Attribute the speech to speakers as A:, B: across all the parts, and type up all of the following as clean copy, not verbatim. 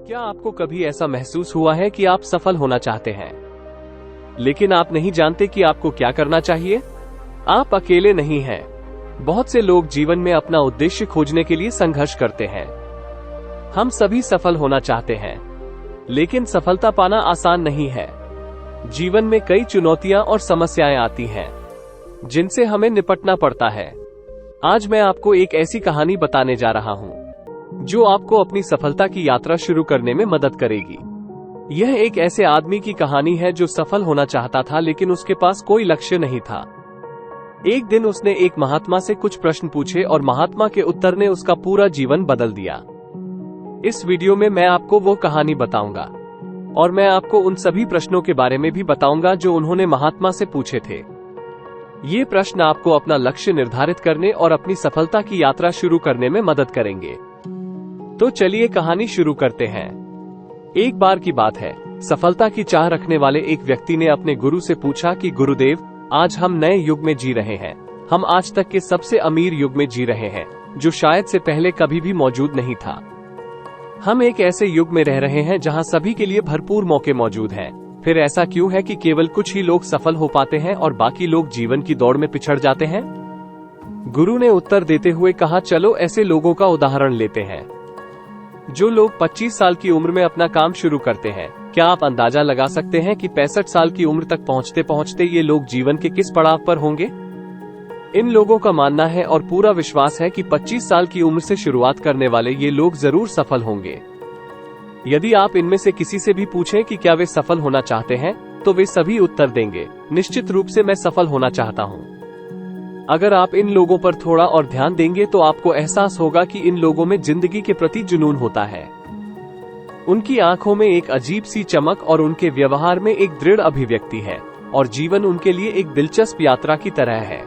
A: क्या आपको कभी ऐसा महसूस हुआ है कि आप सफल होना चाहते हैं, लेकिन आप नहीं जानते कि आपको क्या करना चाहिए? आप अकेले नहीं हैं। बहुत से लोग जीवन में अपना उद्देश्य खोजने के लिए संघर्ष करते हैं। हम सभी सफल होना चाहते हैं, लेकिन सफलता पाना आसान नहीं है। जीवन में कई चुनौतियां और समस्याएं आती हैं, जिनसे हमें निपटना पड़ता है। आज मैं आपको एक ऐसी कहानी बताने जा रहा हूं जो आपको अपनी सफलता की यात्रा शुरू करने में मदद करेगी। यह एक ऐसे आदमी की कहानी है जो सफल होना चाहता था, लेकिन उसके पास कोई लक्ष्य नहीं था। एक दिन उसने एक महात्मा से कुछ प्रश्न पूछे और महात्मा के उत्तर ने उसका पूरा जीवन बदल दिया। इस वीडियो में मैं आपको वो कहानी बताऊंगा और मैं आपको उन सभी प्रश्नों के बारे में भी बताऊंगा जो उन्होंने महात्मा से पूछे थे। ये प्रश्न आपको अपना लक्ष्य निर्धारित करने और अपनी सफलता की यात्रा शुरू करने में मदद करेंगे। तो चलिए कहानी शुरू करते हैं। एक बार की बात है, सफलता की चाह रखने वाले एक व्यक्ति ने अपने गुरु से पूछा कि गुरुदेव, आज हम नए युग में जी रहे हैं। हम आज तक के सबसे अमीर युग में जी रहे हैं, जो शायद से पहले कभी भी मौजूद नहीं था। हम एक ऐसे युग में रह रहे हैं जहां सभी के लिए भरपूर मौके मौजूद हैं। फिर ऐसा क्यों है कि केवल कुछ ही लोग सफल हो पाते हैं और बाकी लोग जीवन की दौड़ में पिछड़ जाते हैं? गुरु ने उत्तर देते हुए कहा, चलो ऐसे लोगों का उदाहरण लेते हैं जो लोग 25 साल की उम्र में अपना काम शुरू करते हैं। क्या आप अंदाजा लगा सकते हैं कि 65 साल की उम्र तक पहुंचते पहुंचते ये लोग जीवन के किस पड़ाव पर होंगे? इन लोगों का मानना है और पूरा विश्वास है कि 25 साल की उम्र से शुरुआत करने वाले ये लोग जरूर सफल होंगे। यदि आप इनमें से किसी से भी पूछें कि क्या वे सफल होना चाहते हैं, तो वे सभी उत्तर देंगे, निश्चित रूप से मैं सफल होना चाहता हूँ। अगर आप इन लोगों पर थोड़ा और ध्यान देंगे तो आपको एहसास होगा कि इन लोगों में जिंदगी के प्रति जुनून होता है। उनकी आंखों में एक अजीब सी चमक और उनके व्यवहार में एक दृढ़ अभिव्यक्ति है और जीवन उनके लिए एक दिलचस्प यात्रा की तरह है।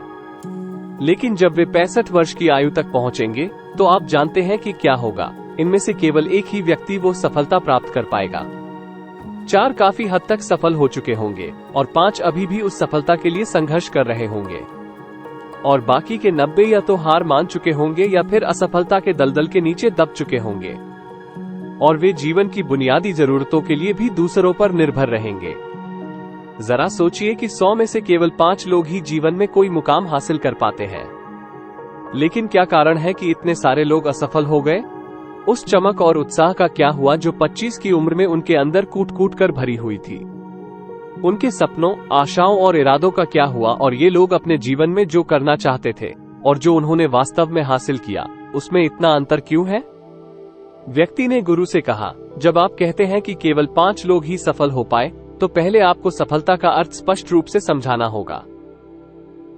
A: लेकिन जब वे 65 वर्ष की आयु तक पहुंचेंगे तो आप जानते हैं कि क्या होगा। इनमें से केवल एक ही व्यक्ति वो सफलता प्राप्त कर पाएगा। 4 काफी हद तक सफल हो चुके होंगे और 5 अभी भी उस सफलता के लिए संघर्ष कर रहे होंगे और बाकी के 90 या तो हार मान चुके होंगे या फिर असफलता के दलदल के नीचे दब चुके होंगे और वे जीवन की बुनियादी जरूरतों के लिए भी दूसरों पर निर्भर रहेंगे। जरा सोचिए कि 100 में से केवल 5 लोग ही जीवन में कोई मुकाम हासिल कर पाते हैं। लेकिन क्या कारण है कि इतने सारे लोग असफल हो गए? उस चमक और उत्साह का क्या हुआ जो 25 की उम्र में उनके अंदर कूट कूट कर भरी हुई थी? उनके सपनों, आशाओं और इरादों का क्या हुआ और ये लोग अपने जीवन में जो करना चाहते थे और जो उन्होंने वास्तव में हासिल किया, उसमें इतना अंतर क्यों है? व्यक्ति ने गुरु से कहा, जब आप कहते हैं कि केवल 5 लोग ही सफल हो पाए, तो पहले आपको सफलता का अर्थ स्पष्ट रूप से समझाना होगा।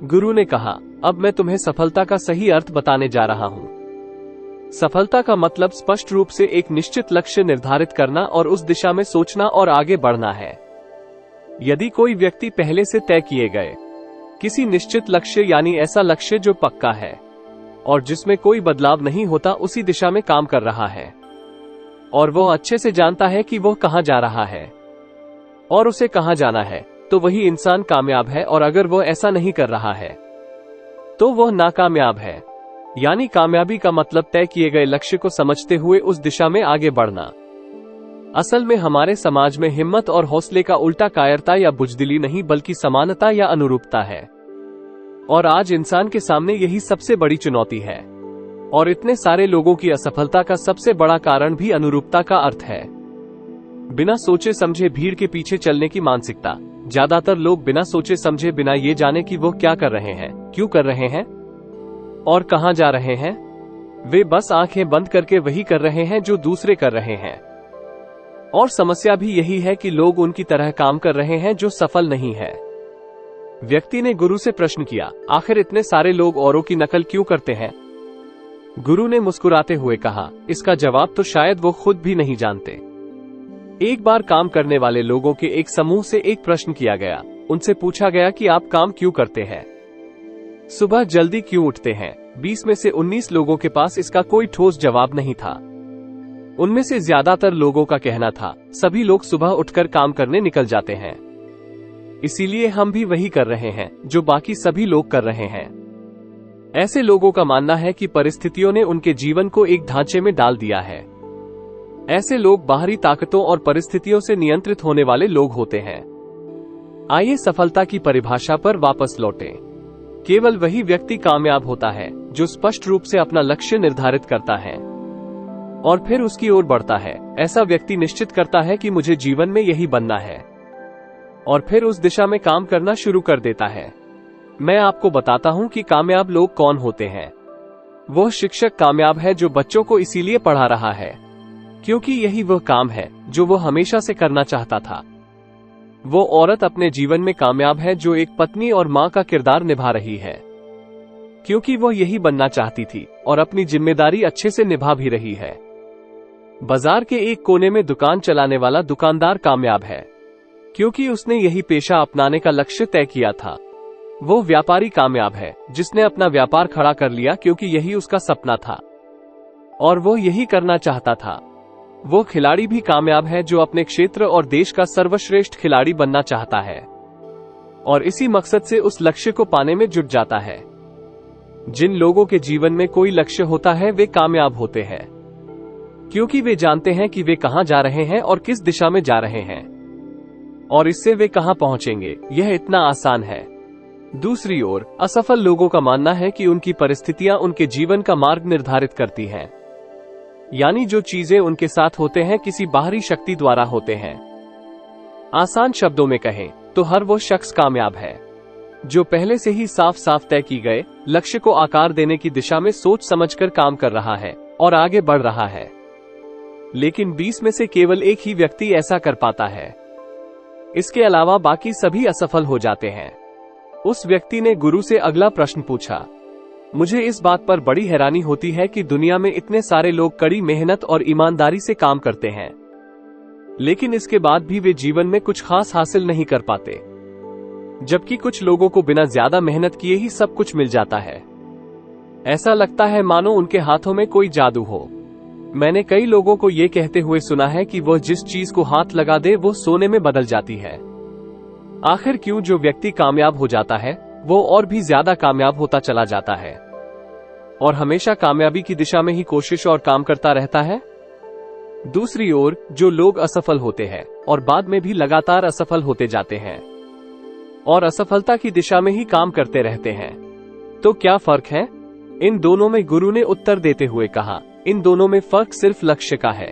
A: गुरु ने कहा, अब मैं तुम्हें सफलता का सही अर्थ बताने जा रहा हूँ। सफलता का मतलब स्पष्ट रूप से एक निश्चित लक्ष्य निर्धारित करना और उस दिशा में सोचना और आगे बढ़ना है। यदि कोई व्यक्ति पहले से तय किए गए किसी निश्चित लक्ष्य, यानी ऐसा लक्ष्य जो पक्का है और जिसमें कोई बदलाव नहीं होता, उसी दिशा में काम कर रहा है और वो अच्छे से जानता है कि वो कहां जा रहा है और उसे कहां जाना है, तो वही इंसान कामयाब है। और अगर वो ऐसा नहीं कर रहा है तो वह नाकामयाब है। यानी कामयाबी का मतलब तय किए गए लक्ष्य को समझते हुए उस दिशा में आगे बढ़ना। असल में हमारे समाज में हिम्मत और हौसले का उल्टा कायरता या बुजदिली नहीं, बल्कि समानता या अनुरूपता है। और आज इंसान के सामने यही सबसे बड़ी चुनौती है। और इतने सारे लोगों की असफलता का सबसे बड़ा कारण भी अनुरूपता का अर्थ है। बिना सोचे समझे भीड़ के पीछे चलने की मानसिकता। ज्यादातर लोग बिना सोचे समझे, बिना ये जाने कि वो क्या कर रहे हैं, क्यों कर रहे हैं और कहां जा रहे हैं, वे बस आंखें बंद करके वही कर रहे हैं जो दूसरे कर रहे हैं। और समस्या भी यही है कि लोग उनकी तरह काम कर रहे हैं जो सफल नहीं है। व्यक्ति ने गुरु से प्रश्न किया, आखिर इतने सारे लोग औरों की नकल क्यों करते हैं? गुरु ने मुस्कुराते हुए कहा, इसका जवाब तो शायद वो खुद भी नहीं जानते। एक बार काम करने वाले लोगों के एक समूह से एक प्रश्न किया गया। उनसे पूछा गया कि आप काम क्यों करते हैं, सुबह जल्दी क्यों उठते हैं? 20 में से 19 लोगों के पास इसका कोई ठोस जवाब नहीं था। उनमें से ज्यादातर लोगों का कहना था, सभी लोग सुबह उठकर काम करने निकल जाते हैं, इसीलिए हम भी वही कर रहे हैं जो बाकी सभी लोग कर रहे हैं। ऐसे लोगों का मानना है कि परिस्थितियों ने उनके जीवन को एक ढांचे में डाल दिया है ऐसे लोग बाहरी ताकतों और परिस्थितियों से नियंत्रित होने वाले लोग होते हैं। आइए सफलता की परिभाषा पर वापस लौटें। केवल वही व्यक्ति कामयाब होता है जो स्पष्ट रूप से अपना लक्ष्य निर्धारित करता है और फिर उसकी ओर बढ़ता है। ऐसा व्यक्ति निश्चित करता है कि मुझे जीवन में यही बनना है और फिर उस दिशा में काम करना शुरू कर देता है। मैं आपको बताता हूं कि कामयाब लोग कौन होते हैं। वह शिक्षक कामयाब है जो बच्चों को इसीलिए पढ़ा रहा है क्योंकि यही वह काम है जो वह हमेशा से करना चाहता था। वो औरत अपने जीवन में कामयाब है जो एक पत्नी और मां का किरदार निभा रही है क्योंकि वो यही बनना चाहती थी और अपनी जिम्मेदारी अच्छे से निभा भी रही है। बाजार के एक कोने में दुकान चलाने वाला दुकानदार कामयाब है क्योंकि उसने यही पेशा अपनाने का लक्ष्य तय किया था। वो व्यापारी कामयाब है जिसने अपना व्यापार खड़ा कर लिया क्योंकि यही उसका सपना था और वो यही करना चाहता था। वो खिलाड़ी भी कामयाब है जो अपने क्षेत्र और देश का सर्वश्रेष्ठ खिलाड़ी बनना चाहता है और इसी मकसद से उस लक्ष्य को पाने में जुट जाता है। जिन लोगों के जीवन में कोई लक्ष्य होता है वे कामयाब होते हैं क्योंकि वे जानते हैं कि वे कहां जा रहे हैं और किस दिशा में जा रहे हैं और इससे वे कहां पहुंचेंगे। यह इतना आसान है। दूसरी ओर असफल लोगों का मानना है कि उनकी परिस्थितियां उनके जीवन का मार्ग निर्धारित करती हैं, यानी जो चीजें उनके साथ होते हैं किसी बाहरी शक्ति द्वारा होते हैं। आसान शब्दों में कहें तो हर वो शख्स कामयाब है जो पहले से ही साफ साफ तय की गए लक्ष्य को आकार देने की दिशा में सोच समझकर काम कर रहा है और आगे बढ़ रहा है। लेकिन 20 में से केवल एक ही व्यक्ति ऐसा कर पाता है। इसके अलावा बाकी सभी असफल हो जाते हैं। उस व्यक्ति ने गुरु से अगला प्रश्न पूछा, मुझे इस बात पर बड़ी हैरानी होती है कि दुनिया में इतने सारे लोग कड़ी मेहनत और ईमानदारी से काम करते हैं, लेकिन इसके बाद भी वे जीवन में कुछ खास हासिल नहीं कर पाते, जबकि कुछ लोगों को बिना ज्यादा मेहनत किए ही सब कुछ मिल जाता है। ऐसा लगता है मानो उनके हाथों में कोई जादू हो। मैंने कई लोगों को ये कहते हुए सुना है कि वह जिस चीज को हाथ लगा दे वो सोने में बदल जाती है। आखिर क्यों जो व्यक्ति कामयाब हो जाता है वो और भी ज्यादा कामयाब होता चला जाता है और हमेशा कामयाबी की दिशा में ही कोशिश और काम करता रहता है। दूसरी ओर जो लोग असफल होते हैं और बाद में भी लगातार असफल होते जाते हैं और असफलता की दिशा में ही काम करते रहते हैं, तो क्या फर्क है इन दोनों में? गुरु ने उत्तर देते हुए कहा, इन दोनों में फर्क सिर्फ लक्ष्य का है।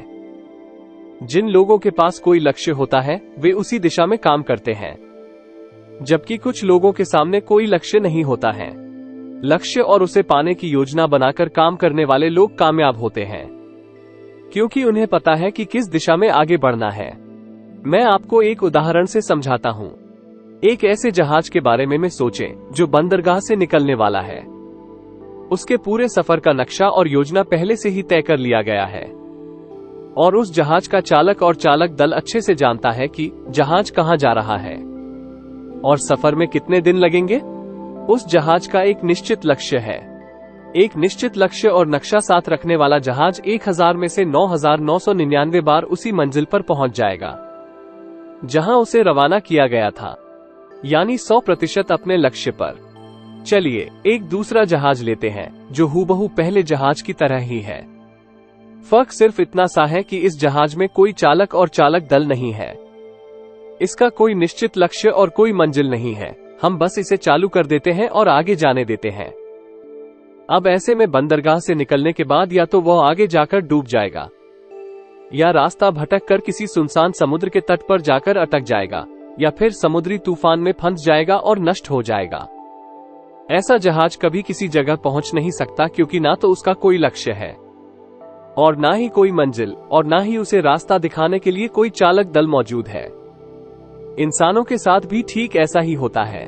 A: जिन लोगों के पास कोई लक्ष्य होता है वे उसी दिशा में काम करते हैं, जबकि कुछ लोगों के सामने कोई लक्ष्य नहीं होता है। लक्ष्य और उसे पाने की योजना बनाकर काम करने वाले लोग कामयाब होते हैं क्योंकि उन्हें पता है कि किस दिशा में आगे बढ़ना है। मैं आपको एक उदाहरण से समझाता हूं। एक ऐसे जहाज के बारे में सोचें जो बंदरगाह से निकलने वाला है। उसके पूरे सफर का नक्शा और योजना पहले से ही तय कर लिया गया है और उस जहाज का चालक और चालक दल अच्छे से जानता है कि जहाज कहां जा रहा है और सफर में कितने दिन लगेंगे। उस जहाज का एक निश्चित लक्ष्य है। एक निश्चित लक्ष्य और नक्शा साथ रखने वाला जहाज 1000 में से 9999 बार उसी मंजिल पर पहुंच जाएगा जहां उसे रवाना किया गया था, यानी 100% अपने लक्ष्य पर। चलिए एक दूसरा जहाज लेते हैं जो हूबहू पहले जहाज की तरह ही है। फर्क सिर्फ इतना सा है कि इस जहाज में कोई चालक और चालक दल नहीं है। इसका कोई निश्चित लक्ष्य और कोई मंजिल नहीं है। हम बस इसे चालू कर देते हैं और आगे जाने देते हैं। अब ऐसे में बंदरगाह से निकलने के बाद या तो वह आगे जाकर डूब जाएगा या रास्ता भटक कर किसी सुनसान समुद्र के तट पर जाकर अटक जाएगा या फिर समुद्री तूफान में फंस जाएगा और नष्ट हो जाएगा। ऐसा जहाज कभी किसी जगह पहुंच नहीं सकता क्योंकि ना तो उसका कोई लक्ष्य है और ना ही कोई मंजिल और ना ही उसे रास्ता दिखाने के लिए कोई चालक दल मौजूद है। इंसानों के साथ भी ठीक ऐसा ही होता है।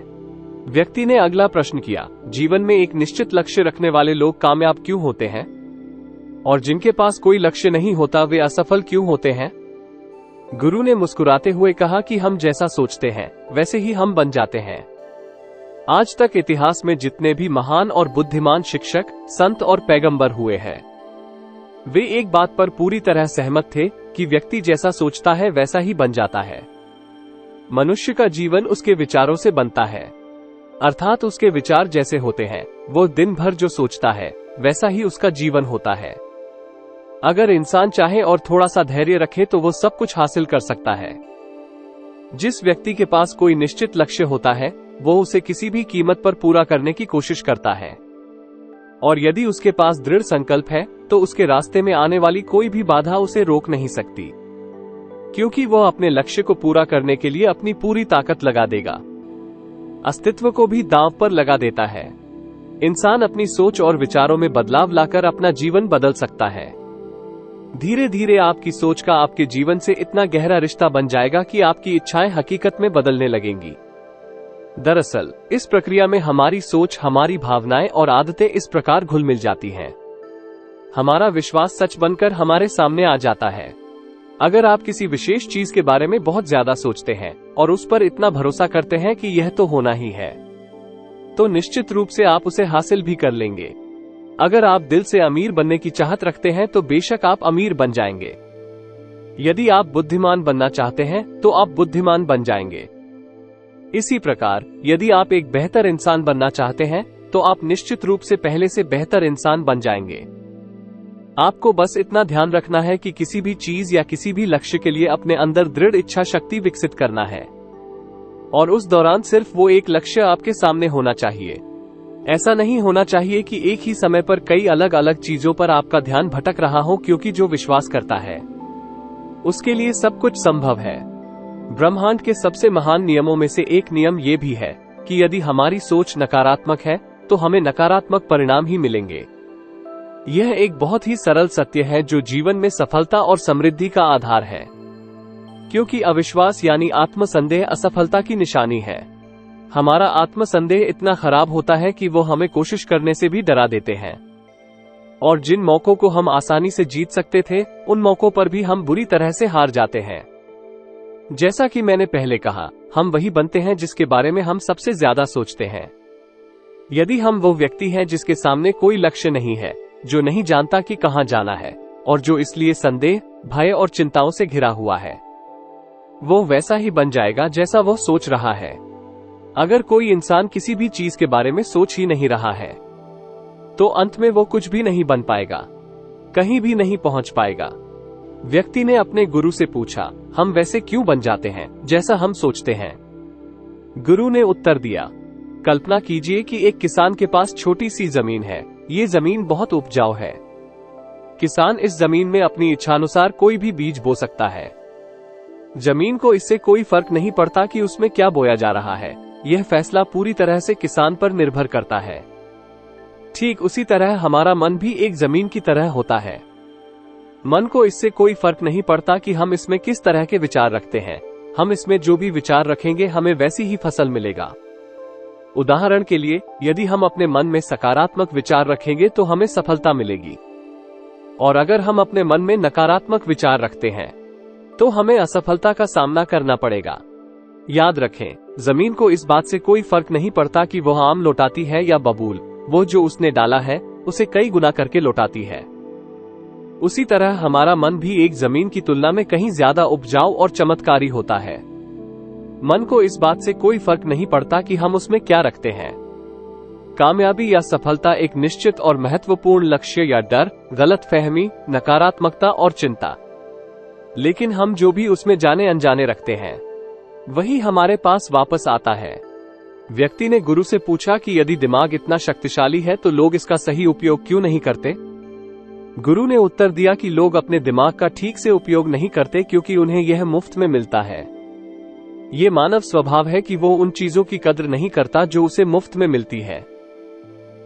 A: व्यक्ति ने अगला प्रश्न किया, जीवन में एक निश्चित लक्ष्य रखने वाले लोग कामयाब क्यों होते हैं और जिनके पास कोई लक्ष्य नहीं होता वे असफल क्यों होते हैं? गुरु ने मुस्कुराते हुए कहा कि हम जैसा सोचते हैं वैसे ही हम बन जाते हैं। आज तक इतिहास में जितने भी महान और बुद्धिमान शिक्षक, संत और पैगंबर हुए हैं, वे एक बात पर पूरी तरह सहमत थे कि व्यक्ति जैसा सोचता है वैसा ही बन जाता है। मनुष्य का जीवन उसके विचारों से बनता है, अर्थात उसके विचार जैसे होते हैं वो दिन भर जो सोचता है वैसा ही उसका जीवन होता है। अगर इंसान चाहे और थोड़ा सा धैर्य रखे तो वो सब कुछ हासिल कर सकता है। जिस व्यक्ति के पास कोई निश्चित लक्ष्य होता है वो उसे किसी भी कीमत पर पूरा करने की कोशिश करता है, और यदि उसके पास दृढ़ संकल्प है तो उसके रास्ते में आने वाली कोई भी बाधा उसे रोक नहीं सकती, क्योंकि वह अपने लक्ष्य को पूरा करने के लिए अपनी पूरी ताकत लगा देगा, अस्तित्व को भी दांव पर लगा देता है। इंसान अपनी सोच और विचारों में बदलाव लाकर अपना जीवन बदल सकता है। धीरे धीरे आपकी सोच का आपके जीवन से इतना गहरा रिश्ता बन जाएगा कि आपकी इच्छाएं हकीकत में बदलने लगेंगी। दरअसल इस प्रक्रिया में हमारी सोच, हमारी भावनाएं और आदतें इस प्रकार घुल मिल जाती हैं। हमारा विश्वास सच बनकर हमारे सामने आ जाता है। अगर आप किसी विशेष चीज के बारे में बहुत ज्यादा सोचते हैं और उस पर इतना भरोसा करते हैं कि यह तो होना ही है, तो निश्चित रूप से आप उसे हासिल भी कर लेंगे। अगर आप दिल से अमीर बनने की चाहत रखते हैं तो बेशक आप अमीर बन जाएंगे। यदि आप बुद्धिमान बनना चाहते हैं तो आप बुद्धिमान बन जाएंगे। इसी प्रकार यदि आप एक बेहतर इंसान बनना चाहते हैं तो आप निश्चित रूप से पहले से बेहतर इंसान बन जाएंगे। आपको बस इतना ध्यान रखना है कि किसी भी चीज या किसी भी लक्ष्य के लिए अपने अंदर दृढ़ इच्छा शक्ति विकसित करना है, और उस दौरान सिर्फ वो एक लक्ष्य आपके सामने होना चाहिए। ऐसा नहीं होना चाहिए कि एक ही समय पर कई अलग अलग चीजों पर आपका ध्यान भटक रहा हो, क्योंकि जो विश्वास करता है उसके लिए सब कुछ संभव है। ब्रह्मांड के सबसे महान नियमों में से एक नियम ये भी है कि यदि हमारी सोच नकारात्मक है तो हमें नकारात्मक परिणाम ही मिलेंगे। यह एक बहुत ही सरल सत्य है जो जीवन में सफलता और समृद्धि का आधार है, क्योंकि अविश्वास यानी आत्मसंदेह असफलता की निशानी है। हमारा आत्मसंदेह इतना खराब होता है कि वो हमें कोशिश करने से भी डरा देते हैं, और जिन मौकों को हम आसानी से जीत सकते थे उन मौकों पर भी हम बुरी तरह से हार जाते हैं। जैसा कि मैंने पहले कहा, हम वही बनते हैं जिसके बारे में हम सबसे ज्यादा सोचते हैं। यदि हम वो व्यक्ति हैं जिसके सामने कोई लक्ष्य नहीं है, जो नहीं जानता कि कहां जाना है, और जो इसलिए संदेह, भय और चिंताओं से घिरा हुआ है, वो वैसा ही बन जाएगा जैसा वो सोच रहा है। अगर कोई इंसान किसी भी चीज के बारे में सोच ही नहीं रहा है तो अंत में वो कुछ भी नहीं बन पाएगा, कहीं भी नहीं पहुंच पाएगा। व्यक्ति ने अपने गुरु से पूछा, हम वैसे क्यों बन जाते हैं जैसा हम सोचते हैं? गुरु ने उत्तर दिया, कल्पना कीजिए कि एक किसान के पास छोटी सी जमीन है। ये जमीन बहुत उपजाऊ है। किसान इस जमीन में अपनी इच्छानुसार कोई भी बीज बो सकता है। जमीन को इससे कोई फर्क नहीं पड़ता कि उसमें क्या बोया जा रहा है। यह फैसला पूरी तरह से किसान पर निर्भर करता है। ठीक उसी तरह हमारा मन भी एक जमीन की तरह होता है। मन को इससे कोई फर्क नहीं पड़ता कि हम इसमें किस तरह के विचार रखते हैं। हम इसमें जो भी विचार रखेंगे हमें वैसी ही फसल मिलेगा। उदाहरण के लिए, यदि हम अपने मन में सकारात्मक विचार रखेंगे तो हमें सफलता मिलेगी, और अगर हम अपने मन में नकारात्मक विचार रखते हैं तो हमें असफलता का सामना करना पड़ेगा। याद रखें, जमीन को इस बात से कोई फर्क नहीं पड़ता कि वह आम लौटाती है या बबूल। वो जो उसने डाला है उसे कई गुना करके लौटाती है। उसी तरह हमारा मन भी एक जमीन की तुलना में कहीं ज्यादा उपजाऊ और चमत्कारी होता है। मन को इस बात से कोई फर्क नहीं पड़ता कि हम उसमें क्या रखते हैं। कामयाबी या सफलता एक निश्चित और महत्वपूर्ण लक्ष्य या डर, गलतफहमी, नकारात्मकता और चिंता। लेकिन हम जो भी उसमें जाने अनजाने रखते हैं वही हमारे पास वापस आता है। व्यक्ति ने गुरु से पूछा कि यदि दिमाग इतना शक्तिशाली है तो लोग इसका सही उपयोग क्यों नहीं करते? गुरु ने उत्तर दिया कि लोग अपने दिमाग का ठीक से उपयोग नहीं करते क्योंकि उन्हें यह मुफ्त में मिलता है। ये मानव स्वभाव है कि वो उन चीजों की कद्र नहीं करता जो उसे मुफ्त में मिलती है,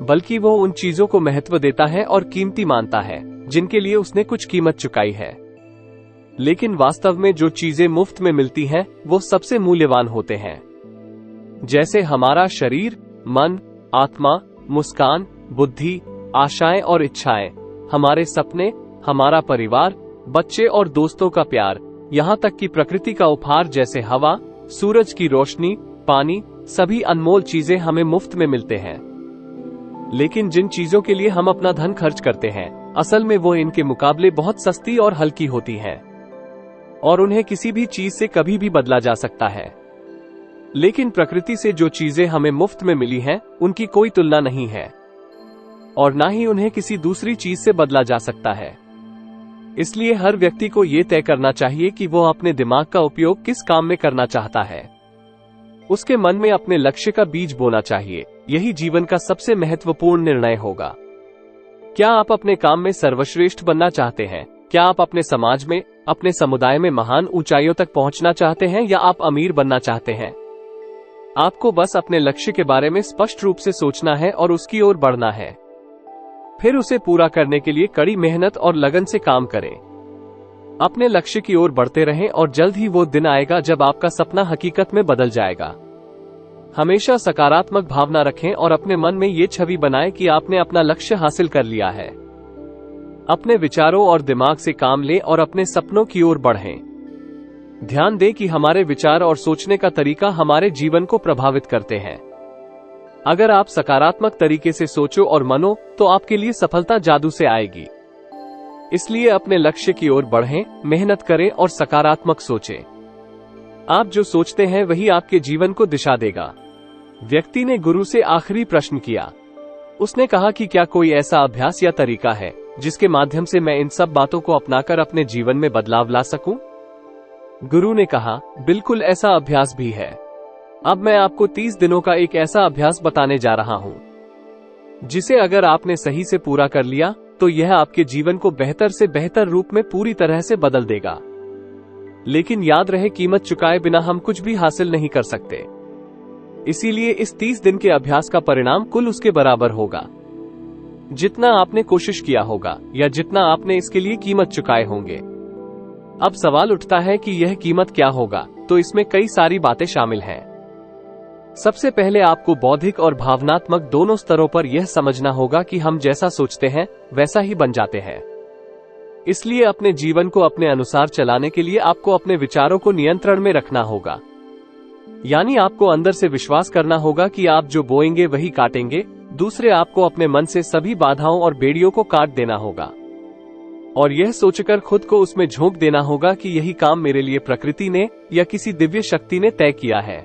A: बल्कि वो उन चीजों को महत्व देता है और कीमती मानता है जिनके लिए उसने कुछ कीमत चुकाई है। लेकिन वास्तव में जो चीजें मुफ्त में मिलती हैं वो सबसे मूल्यवान होते हैं, जैसे हमारा शरीर, मन, आत्मा, मुस्कान, बुद्धि, आशाएं और इच्छाएं, हमारे सपने, हमारा परिवार, बच्चे और दोस्तों का प्यार, यहाँ तक कि प्रकृति का उपहार जैसे हवा, सूरज की रोशनी, पानी, सभी अनमोल चीजें हमें मुफ्त में मिलते हैं। लेकिन जिन चीजों के लिए हम अपना धन खर्च करते हैं, असल में वो इनके मुकाबले बहुत सस्ती और हल्की होती हैं, और उन्हें किसी भी चीज से कभी भी बदला जा सकता है। लेकिन प्रकृति से जो चीजें हमें मुफ्त में मिली हैं, उनकी कोई तुलना नहीं है, और ना ही उन्हें किसी दूसरी चीज से बदला जा सकता है। इसलिए हर व्यक्ति को ये तय करना चाहिए कि वो अपने दिमाग का उपयोग किस काम में करना चाहता है। उसके मन में अपने लक्ष्य का बीज बोना चाहिए। यही जीवन का सबसे महत्वपूर्ण निर्णय होगा। क्या आप अपने काम में सर्वश्रेष्ठ बनना चाहते हैं? क्या आप अपने समाज में, अपने समुदाय में महान ऊंचाइयों तक पहुंचना चाहते हैं, या आप अमीर बनना चाहते हैं? आपको बस अपने लक्ष्य के बारे में स्पष्ट रूप से सोचना है और उसकी ओर बढ़ना है। फिर उसे पूरा करने के लिए कड़ी मेहनत और लगन से काम करें। अपने लक्ष्य की ओर बढ़ते रहें और जल्द ही वो दिन आएगा जब आपका सपना हकीकत में बदल जाएगा। हमेशा सकारात्मक भावना रखें और अपने मन में ये छवि बनाएं कि आपने अपना लक्ष्य हासिल कर लिया है। अपने विचारों और दिमाग से काम लें और अपने सपनों की ओर बढ़ें। ध्यान दें कि हमारे विचार और सोचने का तरीका हमारे जीवन को प्रभावित करते हैं। अगर आप सकारात्मक तरीके से सोचो और मानो तो आपके लिए सफलता जादू से आएगी। इसलिए अपने लक्ष्य की ओर बढ़ें, मेहनत करें और सकारात्मक सोचें। आप जो सोचते हैं वही आपके जीवन को दिशा देगा। व्यक्ति ने गुरु से आखिरी प्रश्न किया। उसने कहा कि क्या कोई ऐसा अभ्यास या तरीका है जिसके माध्यम से मैं इन सब बातों को अपनाकर अपने जीवन में बदलाव ला सकूं? गुरु ने कहा, बिल्कुल ऐसा अभ्यास भी है। अब मैं आपको 30 दिनों का एक ऐसा अभ्यास बताने जा रहा हूं, जिसे अगर आपने सही से पूरा कर लिया तो यह आपके जीवन को बेहतर से बेहतर रूप में पूरी तरह से बदल देगा। लेकिन याद रहे, कीमत चुकाए बिना हम कुछ भी हासिल नहीं कर सकते। इसीलिए इस 30 दिन के अभ्यास का परिणाम कुल उसके बराबर होगा जितना आपने कोशिश किया होगा या जितना आपने इसके लिए कीमत चुकाए होंगे। अब सवाल उठता है कि यह कीमत क्या होगा? तो इसमें कई सारी बातें शामिल हैं। सबसे पहले आपको बौद्धिक और भावनात्मक दोनों स्तरों पर यह समझना होगा कि हम जैसा सोचते हैं वैसा ही बन जाते हैं। इसलिए अपने जीवन को अपने अनुसार चलाने के लिए आपको अपने विचारों को नियंत्रण में रखना होगा। यानी आपको अंदर से विश्वास करना होगा कि आप जो बोएंगे वही काटेंगे। दूसरे, आपको अपने मन से सभी बाधाओं और बेड़ियों को काट देना होगा और यह सोचकर खुद को उसमें झोंक देना होगा कि यही काम मेरे लिए प्रकृति ने या किसी दिव्य शक्ति ने तय किया है।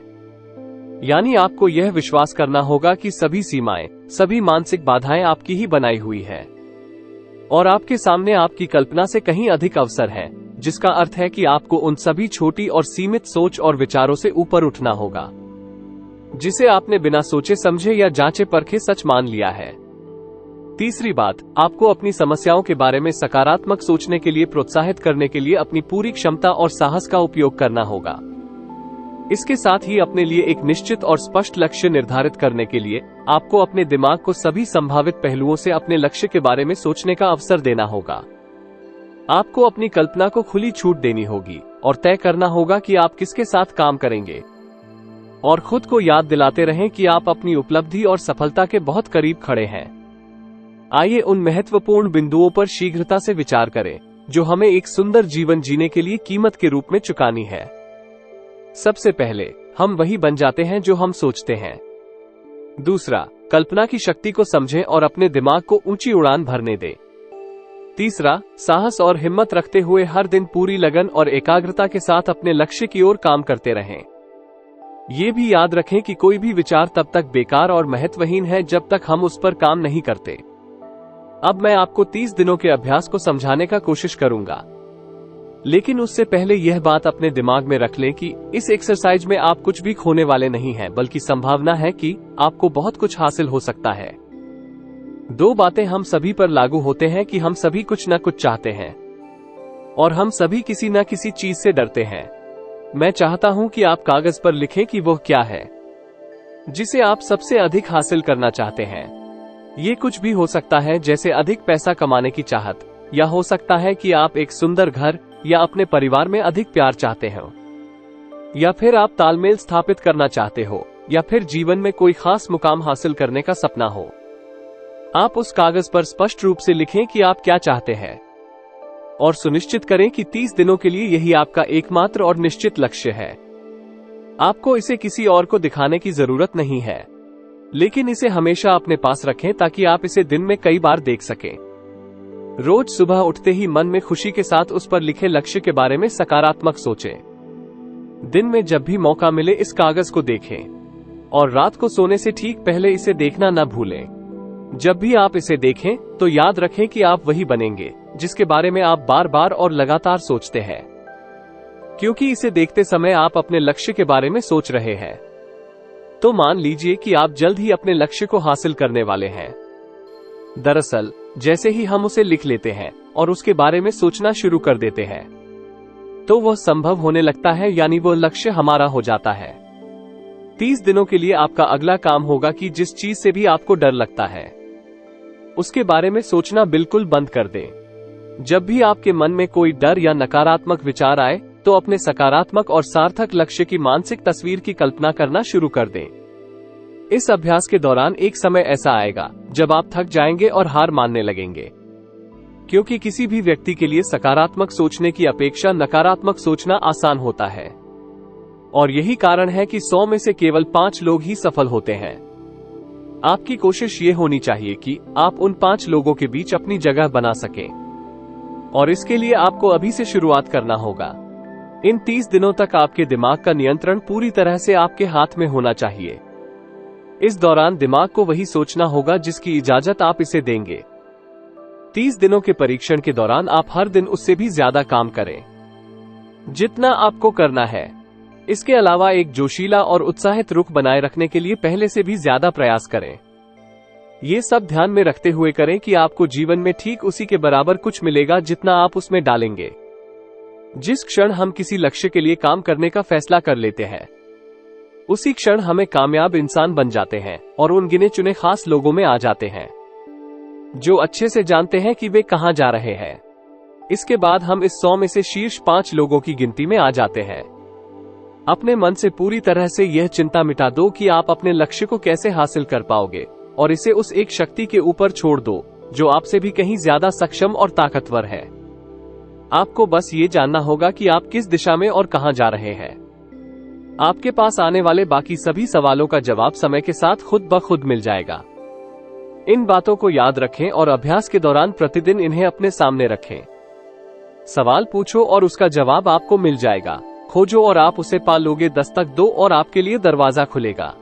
A: यानी आपको यह विश्वास करना होगा कि सभी सीमाएं, सभी मानसिक बाधाएं आपकी ही बनाई हुई है और आपके सामने आपकी कल्पना से कहीं अधिक अवसर है, जिसका अर्थ है कि आपको उन सभी छोटी और सीमित सोच और विचारों से ऊपर उठना होगा जिसे आपने बिना सोचे समझे या जांचे परखे सच मान लिया है। तीसरी बात, आपको अपनी समस्याओं के बारे में सकारात्मक सोचने के लिए प्रोत्साहित करने के लिए अपनी पूरी क्षमता और साहस का उपयोग करना होगा। इसके साथ ही अपने लिए एक निश्चित और स्पष्ट लक्ष्य निर्धारित करने के लिए आपको अपने दिमाग को सभी संभावित पहलुओं से अपने लक्ष्य के बारे में सोचने का अवसर देना होगा। आपको अपनी कल्पना को खुली छूट देनी होगी और तय करना होगा कि आप किसके साथ काम करेंगे और खुद को याद दिलाते रहें कि आप अपनी उपलब्धि और सफलता के बहुत करीब खड़े हैं। आइए उन महत्वपूर्ण बिंदुओं पर शीघ्रता से विचार करें जो हमें एक सुंदर जीवन जीने के लिए कीमत के रूप में चुकानी है। सबसे पहले, हम वही बन जाते हैं जो हम सोचते हैं। दूसरा, कल्पना की शक्ति को समझें और अपने दिमाग को ऊंची उड़ान भरने दें। तीसरा, साहस और हिम्मत रखते हुए हर दिन पूरी लगन और एकाग्रता के साथ अपने लक्ष्य की ओर काम करते रहें। ये भी याद रखें कि कोई भी विचार तब तक बेकार और महत्वहीन है जब तक हम उस पर काम नहीं करते। अब मैं आपको 30 दिनों के अभ्यास को समझाने का कोशिश करूंगा, लेकिन उससे पहले यह बात अपने दिमाग में रख लें कि इस एक्सरसाइज में आप कुछ भी खोने वाले नहीं हैं, बल्कि संभावना है कि आपको बहुत कुछ हासिल हो सकता है। 2 बातें हम सभी पर लागू होते हैं कि हम सभी कुछ न कुछ चाहते हैं और हम सभी किसी न किसी चीज से डरते हैं। मैं चाहता हूं कि आप कागज पर लिखें कि वो क्या है जिसे आप सबसे अधिक हासिल करना चाहते हैं। ये कुछ भी हो सकता है, जैसे अधिक पैसा कमाने की चाहत, या हो सकता है कि आप एक सुंदर घर या अपने परिवार में अधिक प्यार चाहते हो, या फिर आप तालमेल स्थापित करना चाहते हो, या फिर जीवन में कोई खास मुकाम हासिल करने का सपना हो। आप उस कागज पर स्पष्ट रूप से लिखें कि आप क्या चाहते हैं और सुनिश्चित करें कि 30 दिनों के लिए यही आपका एकमात्र और निश्चित लक्ष्य है। आपको इसे किसी और को दिखाने की जरूरत नहीं है, लेकिन इसे हमेशा अपने पास रखें ताकि आप इसे दिन में कई बार देख सकें। रोज सुबह उठते ही मन में खुशी के साथ उस पर लिखे लक्ष्य के बारे में सकारात्मक सोचें। दिन में जब भी मौका मिले इस कागज को देखें और रात को सोने से ठीक पहले इसे देखना न भूलें। जब भी आप इसे देखें तो याद रखें कि आप वही बनेंगे जिसके बारे में आप बार बार और लगातार सोचते हैं, क्योंकि इसे देखते समय आप अपने लक्ष्य के बारे में सोच रहे हैं। तो मान लीजिए कि आप जल्द ही अपने लक्ष्य को हासिल करने वाले हैं। दरअसल जैसे ही हम उसे लिख लेते हैं और उसके बारे में सोचना शुरू कर देते हैं तो वह संभव होने लगता है, यानी वो लक्ष्य हमारा हो जाता है। 30 दिनों के लिए आपका अगला काम होगा कि जिस चीज से भी आपको डर लगता है उसके बारे में सोचना बिल्कुल बंद कर दें। जब भी आपके मन में कोई डर या नकारात्मक विचार आए तो अपने सकारात्मक और सार्थक लक्ष्य की मानसिक तस्वीर की कल्पना करना शुरू कर दें। इस अभ्यास के दौरान एक समय ऐसा आएगा जब आप थक जाएंगे और हार मानने लगेंगे, क्योंकि किसी भी व्यक्ति के लिए सकारात्मक सोचने की अपेक्षा नकारात्मक सोचना आसान होता है। और यही कारण है कि 100 में से केवल 5 लोग ही सफल होते हैं। आपकी कोशिश ये होनी चाहिए कि आप उन 5 लोगों के बीच अपनी जगह बना सकें, और इसके लिए आपको अभी से शुरुआत करना होगा। इन 30 दिनों तक आपके दिमाग का नियंत्रण पूरी तरह से आपके हाथ में होना चाहिए। इस दौरान दिमाग को वही सोचना होगा जिसकी इजाजत आप इसे देंगे। 30 दिनों के परीक्षण के दौरान आप हर दिन उससे भी ज्यादा काम करें जितना आपको करना है। इसके अलावा एक जोशीला और उत्साहित रुख बनाए रखने के लिए पहले से भी ज्यादा प्रयास करें। ये सब ध्यान में रखते हुए करें कि आपको जीवन में ठीक उसी के बराबर कुछ मिलेगा जितना आप उसमें डालेंगे। जिस क्षण हम किसी लक्ष्य के लिए काम करने का फैसला कर लेते हैं उसी क्षण हमें कामयाब इंसान बन जाते हैं और उन गिने चुने खास लोगों में आ जाते हैं जो अच्छे से जानते हैं कि वे कहां जा रहे हैं। इसके बाद हम इस 100 में से शीर्ष 5 लोगों की गिनती में आ जाते हैं। अपने मन से पूरी तरह से यह चिंता मिटा दो कि आप अपने लक्ष्य को कैसे हासिल कर पाओगे और इसे उस एक शक्ति के ऊपर छोड़ दो जो आपसे भी कहीं ज्यादा सक्षम और ताकतवर है। आपको बस ये जानना होगा कि आप किस दिशा में और कहां जा रहे हैं। आपके पास आने वाले बाकी सभी सवालों का जवाब समय के साथ खुद ब खुद मिल जाएगा। इन बातों को याद रखें और अभ्यास के दौरान प्रतिदिन इन्हें अपने सामने रखें। सवाल पूछो और उसका जवाब आपको मिल जाएगा। खोजो और आप उसे पा लोगे। दस्तक दो और आपके लिए दरवाजा खुलेगा,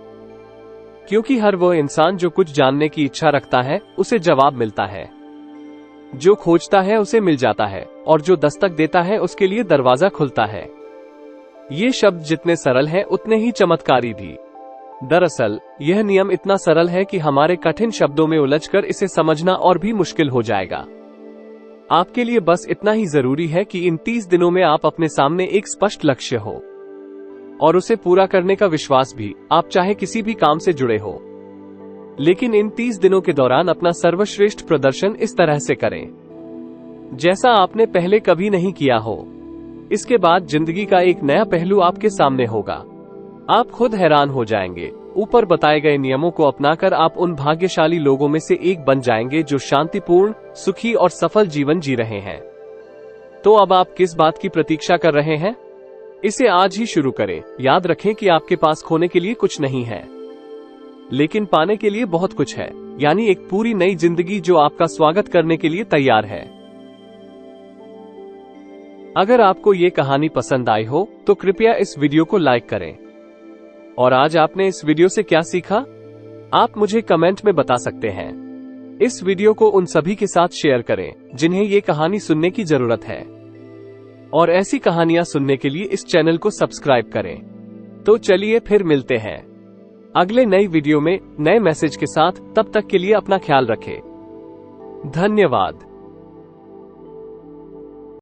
A: क्योंकि हर वो इंसान जो कुछ जानने की इच्छा रखता है उसे जवाब मिलता है। जो खोजता है उसे मिल जाता है और जो दस्तक देता है उसके लिए दरवाजा खुलता है। ये शब्द जितने सरल हैं उतने ही चमत्कारी भी। दरअसल यह नियम इतना सरल है कि हमारे कठिन शब्दों में उलझकर इसे समझना और भी मुश्किल हो जाएगा। आपके लिए बस इतना ही जरूरी है कि इन 30 दिनों में आप अपने सामने एक स्पष्ट लक्ष्य हो और उसे पूरा करने का विश्वास भी, आप चाहे किसी भी काम से जुड़े हो। लेकिन इन 30 दिनों के दौरान अपना सर्वश्रेष्ठ प्रदर्शन इस तरह से करें जैसा आपने पहले कभी नहीं किया हो। इसके बाद जिंदगी का एक नया पहलू आपके सामने होगा। आप खुद हैरान हो जाएंगे। ऊपर बताए गए नियमों को अपनाकर आप उन भाग्यशाली लोगों में से एक बन जाएंगे जो शांतिपूर्ण, सुखी और सफल जीवन जी रहे हैं। तो अब आप किस बात की प्रतीक्षा कर रहे हैं? इसे आज ही शुरू करें। याद रखें कि आपके पास खोने के लिए कुछ नहीं है, लेकिन पाने के लिए बहुत कुछ है, यानी एक पूरी नई जिंदगी जो आपका स्वागत करने के लिए तैयार है। अगर आपको ये कहानी पसंद आई हो तो कृपया इस वीडियो को लाइक करें। और आज आपने इस वीडियो से क्या सीखा, आप मुझे कमेंट में बता सकते हैं। इस वीडियो को उन सभी के साथ शेयर करें जिन्हें ये कहानी सुनने की जरूरत है, और ऐसी कहानियां सुनने के लिए इस चैनल को सब्सक्राइब करें। तो चलिए फिर मिलते हैं अगले नई वीडियो में नए मैसेज के साथ। तब तक के लिए अपना ख्याल रखें। धन्यवाद।